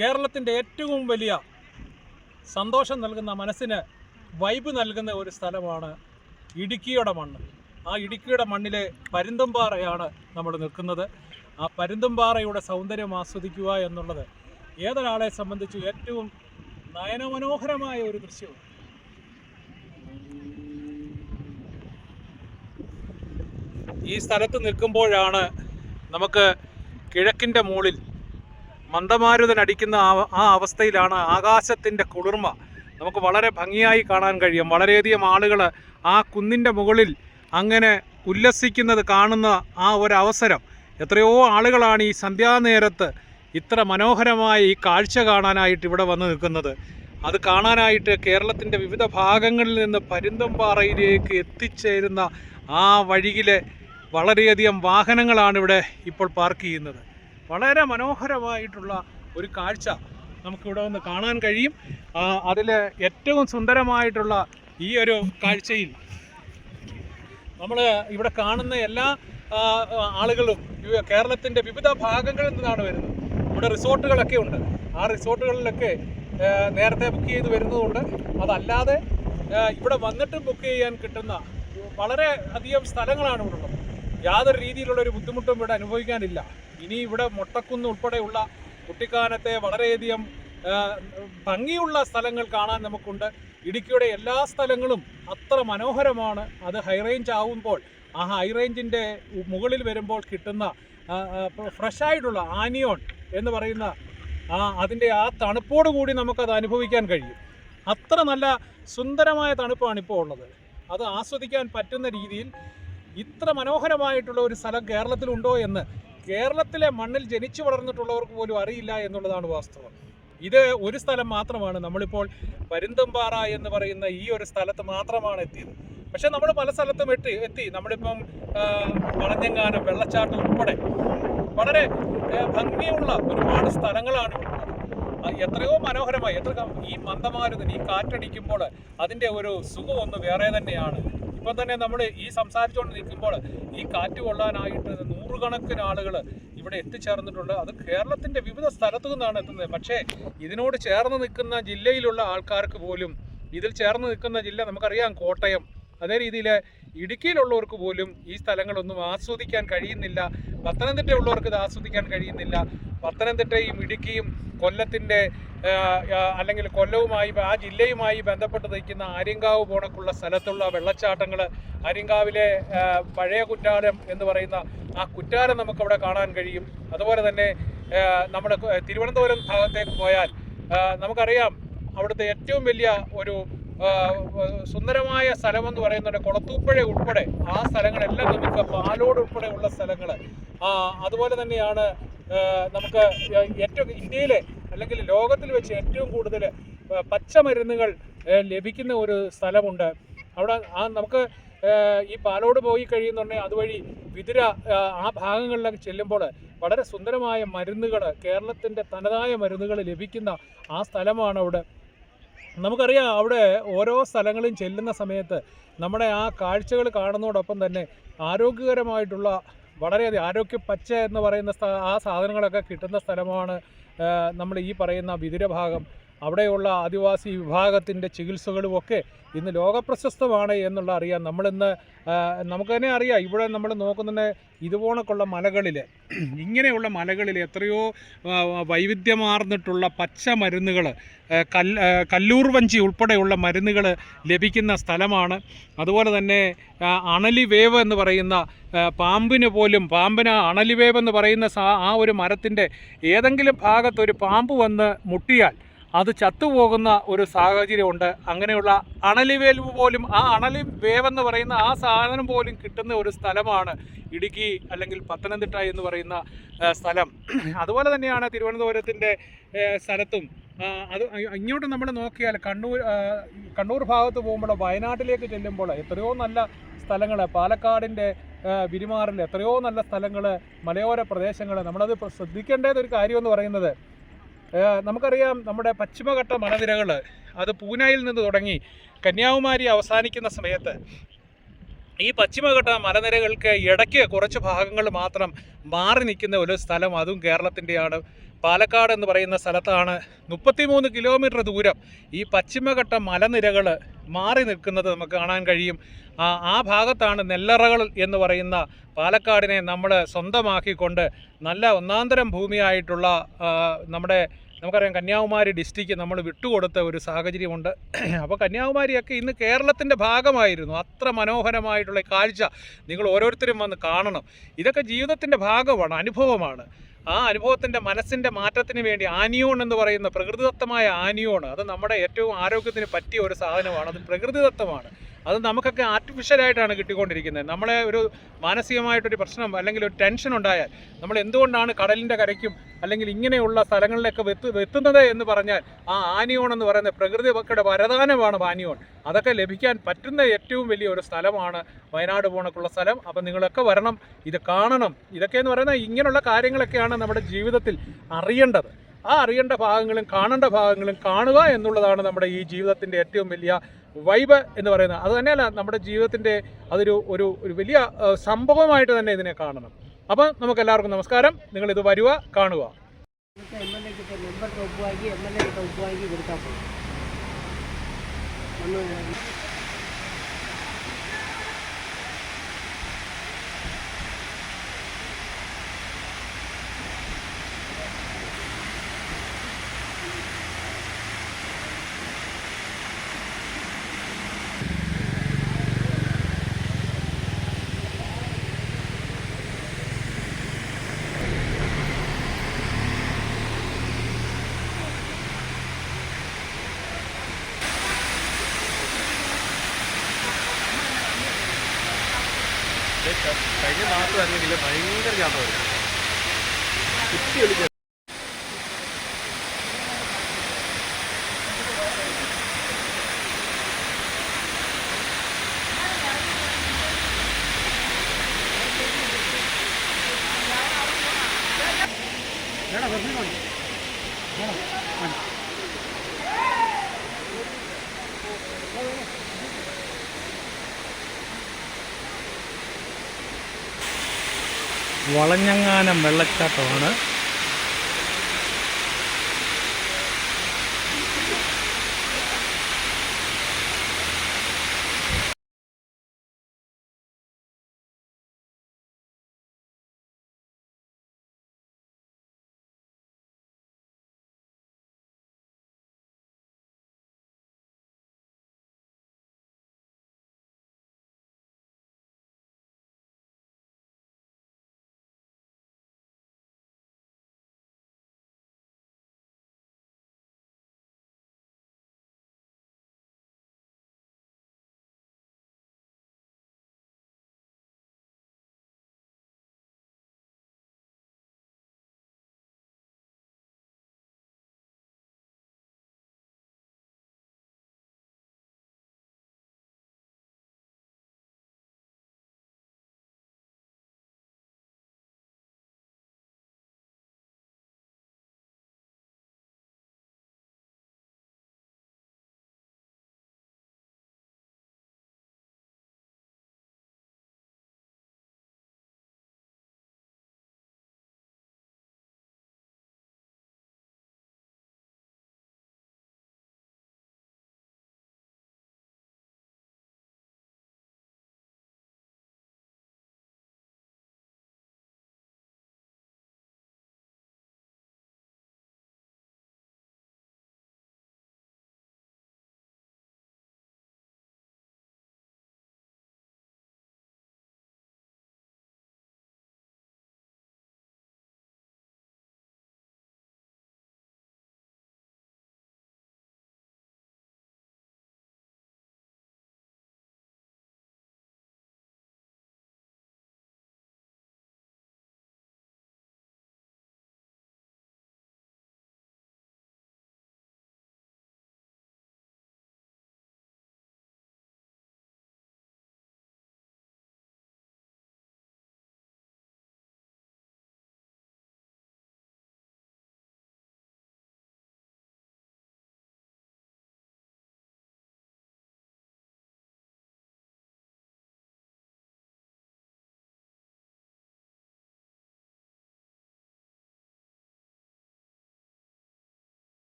കേരളത്തിൻ്റെ ഏറ്റവും വലിയ സന്തോഷം നൽകുന്ന, മനസ്സിന് വൈബ് നൽകുന്ന ഒരു സ്ഥലമാണ് ഇടുക്കിയുടെ മണ്ണ്. ആ ഇടുക്കിയുടെ മണ്ണിലെ പരുന്തുംപാറയാണ് നമ്മൾ നിൽക്കുന്നത്. ആ പരുന്തുംപാറയുടെ സൗന്ദര്യം ആസ്വദിക്കുക എന്നുള്ളത് ഏതൊരാളെ സംബന്ധിച്ച് ഏറ്റവും നയനമനോഹരമായ ഒരു ദൃശ്യമാണ്. ഈ സ്ഥലത്ത് നിൽക്കുമ്പോഴാണ് നമുക്ക് കിഴക്കിൻ്റെ മുകളിൽ മന്ദമാരുതനടിക്കുന്ന ആ അവസ്ഥയിലാണ് ആകാശത്തിൻ്റെ കുളിർമ നമുക്ക് വളരെ ഭംഗിയായി കാണാൻ കഴിയും. വളരെയധികം ആളുകൾ ആ കുന്നിൻ്റെ മുകളിൽ അങ്ങനെ ഉല്ലസിക്കുന്നത് കാണുന്ന ആ ഒരവസരം, എത്രയോ ആളുകളാണ് ഈ സന്ധ്യാനേരത്ത് ഇത്ര മനോഹരമായ ഈ കാഴ്ച കാണാനായിട്ട് ഇവിടെ വന്ന് നിൽക്കുന്നത്. അത് കാണാനായിട്ട് കേരളത്തിൻ്റെ വിവിധ ഭാഗങ്ങളിൽ നിന്ന് പരുന്തുംപാറയിലേക്ക് എത്തിച്ചേരുന്ന ആ വഴിയിലെ വളരെയധികം വാഹനങ്ങളാണ് ഇവിടെ ഇപ്പോൾ പാർക്ക് ചെയ്യുന്നത്. വളരെ മനോഹരമായിട്ടുള്ള ഒരു കാഴ്ച നമുക്കിവിടെ വന്ന് കാണാൻ കഴിയും. അതിൽ ഏറ്റവും സുന്ദരമായിട്ടുള്ള ഈ ഒരു കാഴ്ചയിൽ നമ്മൾ ഇവിടെ കാണുന്ന എല്ലാ ആളുകളും കേരളത്തിൻ്റെ വിവിധ ഭാഗങ്ങളിൽ നിന്നാണ് വരുന്നത്. ഇവിടെ റിസോർട്ടുകളൊക്കെ ഉണ്ട്. ആ റിസോർട്ടുകളിലൊക്കെ നേരത്തെ ബുക്ക് ചെയ്ത് വരുന്നതുകൊണ്ട്, അതല്ലാതെ ഇവിടെ വന്നിട്ടും ബുക്ക് ചെയ്യാൻ കിട്ടുന്ന വളരെ അധികം സ്ഥലങ്ങളാണ് ഇവിടെ ഉള്ളത്. യാതൊരു രീതിയിലുള്ള ഒരു ബുദ്ധിമുട്ടും ഇവിടെ അനുഭവിക്കാനില്ല. ഇനി ഇവിടെ മൊട്ടക്കുന്ന് ഉൾപ്പെടെയുള്ള കുട്ടിക്കാനത്തെ വളരെയധികം ഭംഗിയുള്ള സ്ഥലങ്ങൾ കാണാൻ നമുക്കുണ്ട്. ഇടുക്കിയുടെ എല്ലാ സ്ഥലങ്ങളും അത്ര മനോഹരമാണ്. അത് ഹൈറേഞ്ച് ആവുമ്പോൾ ആ ഹൈറേഞ്ചിൻ്റെ മുകളിൽ വരുമ്പോൾ കിട്ടുന്ന ഫ്രഷായിട്ടുള്ള ആനിയോൺ എന്ന് പറയുന്ന അതിൻ്റെ ആ തണുപ്പോടുകൂടി നമുക്കത് അനുഭവിക്കാൻ കഴിയും. അത്ര നല്ല സുന്ദരമായ തണുപ്പാണ് ഇപ്പോൾ ഉള്ളത്. അത് ആസ്വദിക്കാൻ പറ്റുന്ന രീതിയിൽ ഇത്ര മനോഹരമായിട്ടുള്ള ഒരു സ്ഥലം കേരളത്തിലുണ്ടോ എന്ന് കേരളത്തിലെ മണ്ണിൽ ജനിച്ചു വളർന്നിട്ടുള്ളവർക്ക് പോലും അറിയില്ല എന്നുള്ളതാണ് വാസ്തവം. ഇത് ഒരു സ്ഥലം മാത്രമാണ്. നമ്മളിപ്പോൾ പരുന്തുംപാറ എന്ന് പറയുന്ന ഈ ഒരു സ്ഥലത്ത് മാത്രമാണ് എത്തിയത്. പക്ഷേ നമ്മൾ പല സ്ഥലത്തും എത്തി. നമ്മളിപ്പം വളഞ്ഞെങ്ങാനം, വെള്ളച്ചാട്ടം ഉൾപ്പെടെ വളരെ ഭംഗിയുള്ള ഒരുപാട് സ്ഥലങ്ങളാണ് ഉള്ളത്. എത്രയോ മനോഹരമായി, ഈ മന്ദമാരുതൻ, ഈ കാറ്റടിക്കുമ്പോൾ അതിൻ്റെ ഒരു സുഖം ഒന്ന് വേറെ തന്നെയാണ്. ഇപ്പം തന്നെ നമ്മൾ ഈ സംസാരിച്ചുകൊണ്ട് നിൽക്കുമ്പോൾ ഈ കാറ്റ് കൊള്ളാനായിട്ട് നൂറുകണക്കിന് ആളുകൾ ഇവിടെ എത്തിച്ചേർന്നിട്ടുണ്ട്. അത് കേരളത്തിൻ്റെ വിവിധ സ്ഥലത്തു നിന്നാണ് എത്തുന്നത്. പക്ഷേ ഇതിനോട് ചേർന്ന് നിൽക്കുന്ന ജില്ലയിലുള്ള ആൾക്കാർക്ക് പോലും, ഇതിൽ ചേർന്ന് നിൽക്കുന്ന ജില്ല നമുക്കറിയാം കോട്ടയം, അതേ രീതിയിൽ ഇടുക്കിയിലുള്ളവർക്ക് പോലും ഈ സ്ഥലങ്ങളൊന്നും ആസ്വദിക്കാൻ കഴിയുന്നില്ല. പത്തനംതിട്ടയുള്ളവർക്ക് ഇത് ആസ്വദിക്കാൻ കഴിയുന്നില്ല. പത്തനംതിട്ടയും ഇടുക്കിയും കൊല്ലത്തിൻ്റെ അല്ലെങ്കിൽ കൊല്ലവുമായി, ആ ജില്ലയുമായി ബന്ധപ്പെട്ട് നിൽക്കുന്ന ആര്യങ്കാവ് പോണക്കുള്ള സ്ഥലത്തുള്ള വെള്ളച്ചാട്ടങ്ങൾ, ആര്യങ്കാവിലെ പഴയ കുറ്റാലം എന്ന് പറയുന്ന ആ കുറ്റാലം നമുക്കവിടെ കാണാൻ കഴിയും. അതുപോലെ തന്നെ നമ്മുടെ തിരുവനന്തപുരം ഭാഗത്തേക്ക് പോയാൽ നമുക്കറിയാം അവിടുത്തെ ഏറ്റവും വലിയ ഒരു സുന്ദരമായ സ്ഥലമെന്ന് പറയുന്നത് കൊളത്തൂപ്പുഴ ഉൾപ്പെടെ ആ സ്ഥലങ്ങളെല്ലാം നമുക്ക്, പാലോട് ഉൾപ്പെടെയുള്ള സ്ഥലങ്ങൾ. അതുപോലെ തന്നെയാണ് നമുക്ക് ഏറ്റവും ഇന്ത്യയിലെ അല്ലെങ്കിൽ ലോകത്തിൽ വെച്ച് ഏറ്റവും കൂടുതൽ പച്ചമരുന്നുകൾ ലഭിക്കുന്ന ഒരു സ്ഥലമുണ്ട് അവിടെ. നമുക്ക് ഈ പാലോട് പോയി കഴിയുന്നുണ്ടെങ്കിൽ അതുവഴി വിതുര ആ ഭാഗങ്ങളിലൊക്കെ ചെല്ലുമ്പോൾ വളരെ സുന്ദരമായ മരുന്നുകൾ, കേരളത്തിൻ്റെ തനതായ മരുന്നുകൾ ലഭിക്കുന്ന ആ സ്ഥലമാണ് അവിടെ. നമുക്കറിയാം അവിടെ ഓരോ സ്ഥലങ്ങളും ചെല്ലുന്ന സമയത്ത് നമ്മുടെ ആ കാഴ്ചകൾ കാണുന്നതോടൊപ്പം തന്നെ ആരോഗ്യകരമായിട്ടുള്ള വളരെയധികം ആരോഗ്യ പച്ച എന്ന് പറയുന്ന ആ സാധനങ്ങളൊക്കെ കിട്ടുന്ന സ്ഥലമാണ് നമ്മൾ ഈ പറയുന്ന വിതുര ഭാഗം. അവിടെയുള്ള ആദിവാസി വിഭാഗത്തിൻ്റെ ചികിത്സകളുമൊക്കെ ഇന്ന് ലോകപ്രശസ്തമാണ് എന്നുള്ള അറിയാം. നമുക്ക് തന്നെ അറിയാം, ഇവിടെ നമ്മൾ നോക്കുന്ന ഇതുപോണക്കുള്ള മലകളിൽ, ഇങ്ങനെയുള്ള മലകളിൽ എത്രയോ വൈവിധ്യമാർന്നിട്ടുള്ള പച്ചമരുന്നുകൾ, കല്ലൂർ വഞ്ചി ഉൾപ്പെടെയുള്ള മരുന്നുകൾ ലഭിക്കുന്ന സ്ഥലമാണ്. അതുപോലെ തന്നെ അണലിവേവ് എന്ന് പറയുന്ന പാമ്പിന് അണലിവേവ് എന്ന് പറയുന്ന ആ ഒരു മരത്തിൻ്റെ ഏതെങ്കിലും ഭാഗത്തൊരു പാമ്പ് വന്ന് മുട്ടിയാൽ അത് ചത്തുപോകുന്ന ഒരു സാഹചര്യമുണ്ട്. അങ്ങനെയുള്ള അണലിവേവ് പോലും, ആ അണലിവേവെന്ന് പറയുന്ന ആ സാധനം പോലും കിട്ടുന്ന ഒരു സ്ഥലമാണ് ഇടുക്കി അല്ലെങ്കിൽ പത്തനംതിട്ട എന്ന് പറയുന്ന സ്ഥലം. അതുപോലെ തന്നെയാണ് തിരുവനന്തപുരത്തിൻ്റെ സ്ഥലത്തും. അത് ഇങ്ങോട്ട് നമ്മൾ നോക്കിയാൽ കണ്ണൂർ ഭാഗത്ത് പോകുമ്പോൾ, വയനാട്ടിലേക്ക് ചെല്ലുമ്പോൾ എത്രയോ നല്ല സ്ഥലങ്ങൾ, പാലക്കാടിൻ്റെ വിരിമാറിൽ എത്രയോ നല്ല സ്ഥലങ്ങൾ, മലയോര പ്രദേശങ്ങൾ. നമ്മളത് ശ്രദ്ധിക്കേണ്ടതൊരു കാര്യമെന്ന് പറയുന്നത്, നമുക്കറിയാം നമ്മുടെ പശ്ചിമഘട്ട മലനിരകൾ അത് പൂനെയിൽ നിന്ന് തുടങ്ങി കന്യാകുമാരി അവസാനിക്കുന്ന സമയത്ത് ഈ പശ്ചിമഘട്ട മലനിരകൾക്ക് ഇടയ്ക്ക് കുറച്ച് ഭാഗങ്ങൾ മാത്രം മാറി നിൽക്കുന്ന ഒരു സ്ഥലം, അതും കേരളത്തിൻ്റെയാണ്. പാലക്കാട് എന്ന് പറയുന്ന സ്ഥലത്താണ് 33 കിലോമീറ്റർ ദൂരം ഈ പശ്ചിമഘട്ട മലനിരകൾ മാറി നിൽക്കുന്നത് നമുക്ക് കാണാൻ കഴിയും. ആ ഭാഗത്താണ് നെല്ലറകൾ എന്ന് പറയുന്ന പാലക്കാടിനെ നമ്മൾ സ്വന്തമാക്കിക്കൊണ്ട് നല്ല ഒന്നാന്തരം ഭൂമിയായിട്ടുള്ള നമുക്കറിയാം കന്യാകുമാരി ഡിസ്ട്രിക്റ്റ് നമ്മൾ വിട്ടുകൊടുത്ത ഒരു സാഹചര്യമുണ്ട്. അപ്പോൾ കന്യാകുമാരിയൊക്കെ ഇന്ന് കേരളത്തിൻ്റെ ഭാഗമായിരുന്നു. അത്ര മനോഹരമായിട്ടുള്ള കാഴ്ച നിങ്ങൾ ഓരോരുത്തരും വന്ന് കാണണം. ഇതൊക്കെ ജീവിതത്തിൻ്റെ ഭാഗമാണ്, അനുഭവമാണ്. ആ അനുഭവത്തിൻ്റെ മനസ്സിൻ്റെ മാറ്റത്തിന് വേണ്ടി ആനിയോൺ എന്ന് പറയുന്ന പ്രകൃതിദത്തമായ ആനിയോൺ, അത് നമ്മുടെ ഏറ്റവും ആരോഗ്യത്തിന് പറ്റിയ ഒരു സാധനമാണ്. അത് പ്രകൃതിദത്തമാണ്. അത് നമുക്കൊക്കെ ആർട്ടിഫിഷ്യലായിട്ടാണ് കിട്ടിക്കൊണ്ടിരിക്കുന്നത്. നമ്മളെ ഒരു മാനസികമായിട്ടൊരു പ്രശ്നം അല്ലെങ്കിൽ ഒരു ടെൻഷൻ ഉണ്ടായാൽ നമ്മൾ എന്തുകൊണ്ടാണ് കടലിൻ്റെ കരയ്ക്കും അല്ലെങ്കിൽ ഇങ്ങനെയുള്ള സ്ഥലങ്ങളിലൊക്കെ എത്തുന്നത് എന്ന് പറഞ്ഞാൽ ആ ആനിയോൺ എന്ന് പറയുന്ന പ്രകൃതിയുടെ വരദാനമാണ് ആനിയോൺ. അതൊക്കെ ലഭിക്കാൻ പറ്റുന്ന ഏറ്റവും വലിയ ഒരു സ്ഥലമാണ് വയനാട് പോണക്കുള്ള സ്ഥലം. അപ്പം നിങ്ങളൊക്കെ വരണം, ഇത് കാണണം. ഇതൊക്കെയെന്ന് പറയുന്നത് ഇങ്ങനെയുള്ള കാര്യങ്ങളൊക്കെയാണ് നമ്മുടെ ജീവിതത്തിൽ അറിയേണ്ടത്. ആ അറിയേണ്ട ഭാഗങ്ങളും കാണേണ്ട ഭാഗങ്ങളും കാണുക എന്നുള്ളതാണ് നമ്മുടെ ഈ ജീവിതത്തിൻ്റെ ഏറ്റവും വലിയ വൈബ് എന്ന് പറയുന്നത്. അത് തന്നെയല്ല നമ്മുടെ ജീവിതത്തിൻ്റെ അതൊരു ഒരു ഒരു വലിയ സംഭവമായിട്ട് തന്നെ ഇതിനെ കാണണം. അപ്പം നമുക്ക് എല്ലാവർക്കും നമസ്കാരം. നിങ്ങളിത് വരുക, കാണുക. കഴിഞ്ഞ നാട്ടിൽ അല്ലെങ്കിൽ ഭയങ്കര യാത്ര വളഞ്ഞങ്ങാനം വെള്ളച്ചാട്ടമാണ്.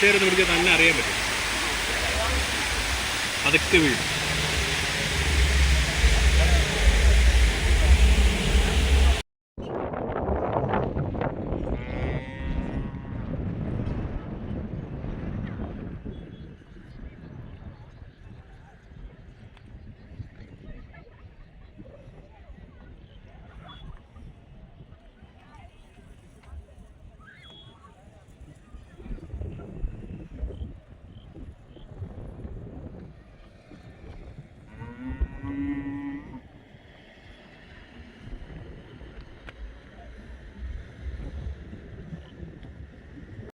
കുറച്ച് നേരം പിടിച്ചാൽ തന്നെ അറിയാൻ പറ്റും. പതുക്കെ വീഴും.